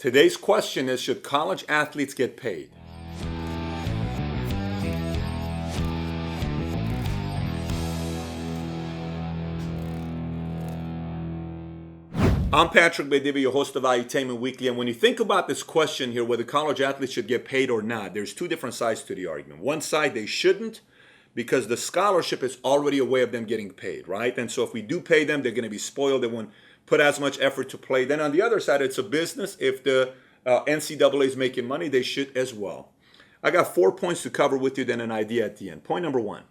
Today's question is, should college athletes get paid? I'm Patrick Bedivi, your host of Valuetainment Weekly, and when you think about this question here, whether college athletes should get paid or not, there's two different sides to the argument. One side, they shouldn't, because the scholarship is already a way of them getting paid, right? And so if we do pay them, they're going to be spoiled. They won't put as much effort to play. Then on the other side, it's a business. If the NCAA is making money, they should as well. I got 4 points to cover with you, then an idea at the end. Point number one.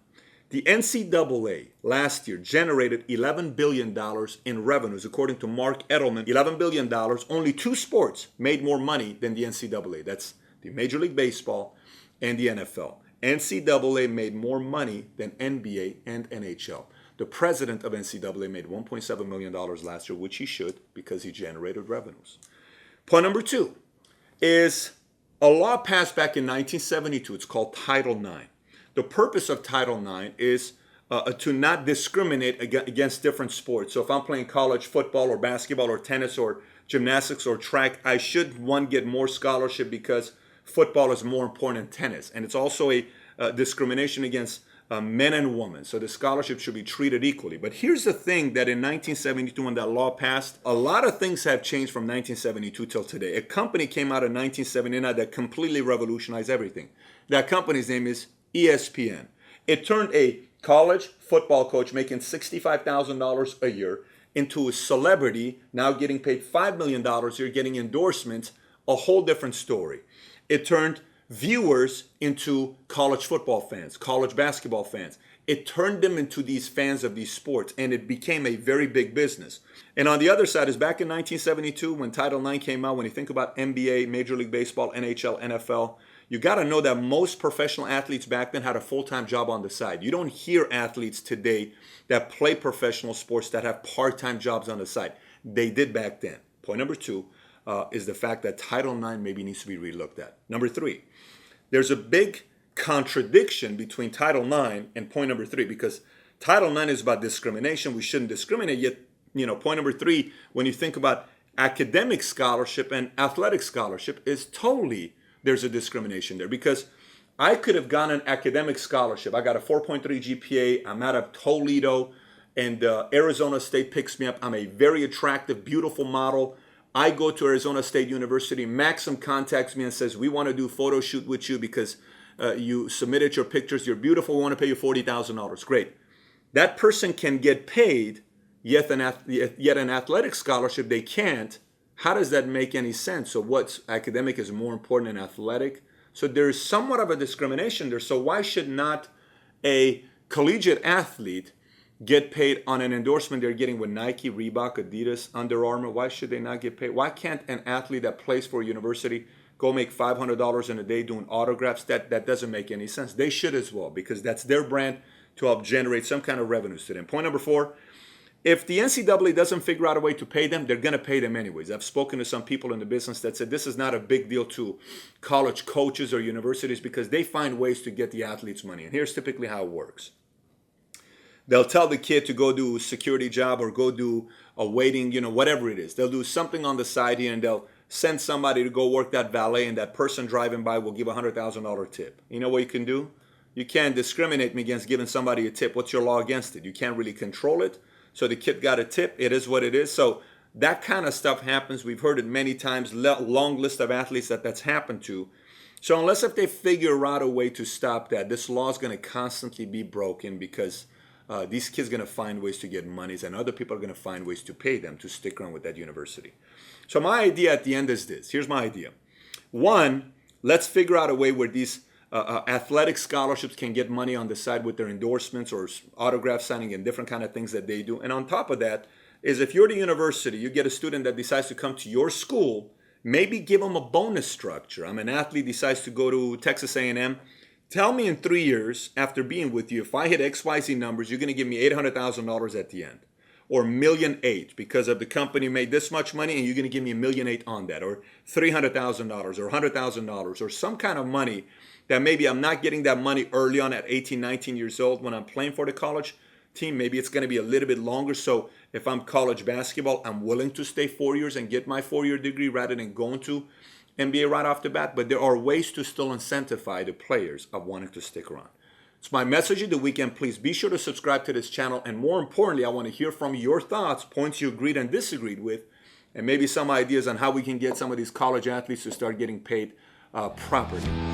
The NCAA last year generated $11 billion in revenues, according to Mark Edelman. $11 billion, only two sports made more money than the NCAA. That's the Major League Baseball and the NFL. NCAA made more money than NBA and NHL. The president of NCAA made $1.7 million last year, which he should because he generated revenues. Point number two is a law passed back in 1972. It's called Title IX. The purpose of Title IX is to not discriminate against different sports. So if I'm playing college football or basketball or tennis or gymnastics or track, I should, one, get more scholarship because football is more important than tennis. And it's also a discrimination against men and women. So the scholarship should be treated equally. But here's the thing, that in 1972 when that law passed, a lot of things have changed from 1972 till today. A company came out in 1979 that completely revolutionized everything. That company's name is ESPN. It turned a college football coach making $65,000 a year into a celebrity, now getting paid $5 million a year, getting endorsements, a whole different story. It turned viewers into college football fans, college basketball fans. It turned them into these fans of these sports, and it became a very big business. And on the other side is back in 1972 when Title IX came out, when you think about NBA, Major League Baseball, NHL, NFL, you got to know that most professional athletes back then had a full-time job on the side. You don't hear athletes today that play professional sports that have part-time jobs on the side. They did back then. Point number two is the fact that Title IX maybe needs to be relooked at. Number three, there's a big contradiction between Title IX and point number three, because Title IX is about discrimination. We shouldn't discriminate. Yet, point number three, when you think about academic scholarship and athletic scholarship, is totally, there's a discrimination there, because I could have gotten an academic scholarship. I got a 4.3 GPA. I'm out of Toledo, and Arizona State picks me up. I'm a very attractive, beautiful model. I go to Arizona State University. Maxim contacts me and says, we want to do a photo shoot with you because you submitted your pictures. You're beautiful. We want to pay you $40,000. Great. That person can get paid, yet an athletic scholarship they can't. How does that make any sense? So what's academic is more important than athletic? So there's somewhat of a discrimination there. So why should not a collegiate athlete get paid on an endorsement they're getting with Nike, Reebok, Adidas, Under Armour? Why should they not get paid? Why can't an athlete that plays for a university go make $500 in a day doing autographs? That doesn't make any sense. They should as well, because that's their brand to help generate some kind of revenues to them. Point number four, if the NCAA doesn't figure out a way to pay them, they're going to pay them anyways. I've spoken to some people in the business that said this is not a big deal to college coaches or universities because they find ways to get the athletes money. And here's typically how it works. They'll tell the kid to go do a security job or go do a waiting, whatever it is. They'll do something on the side here, and they'll send somebody to go work that valet, and that person driving by will give a $100,000 tip. You know what you can do? You can't discriminate against giving somebody a tip. What's your law against it? You can't really control it. So the kid got a tip. It is what it is. So that kind of stuff happens. We've heard it many times. Long list of athletes that's happened to. So unless if they figure out a way to stop that, this law is going to constantly be broken, because these kids are going to find ways to get monies, and other people are going to find ways to pay them to stick around with that university. So my idea at the end is this. Here's my idea. One, let's figure out a way where these athletic scholarships can get money on the side with their endorsements or autograph signing and different kind of things that they do. And on top of that is, if you're the university, you get a student that decides to come to your school, maybe give them a bonus structure. I'm an athlete, decides to go to Texas A&M. Tell me in 3 years after being with you, if I hit XYZ numbers, you're going to give me $800,000 at the end, or $1.8 million, because of the company made this much money, and you're going to give me $1.8 million on that, or $300,000 or $100,000 or some kind of money that maybe I'm not getting that money early on at 18, 19 years old when I'm playing for the college. team, maybe it's going to be a little bit longer. So if I'm college basketball, I'm willing to stay 4 years and get my 4-year degree rather than going to NBA right off the bat. But there are ways to still incentivize the players of wanting to stick around. It's my message of the weekend. Please be sure to subscribe to this channel. And more importantly, I want to hear from your thoughts, points you agreed and disagreed with, and maybe some ideas on how we can get some of these college athletes to start getting paid properly.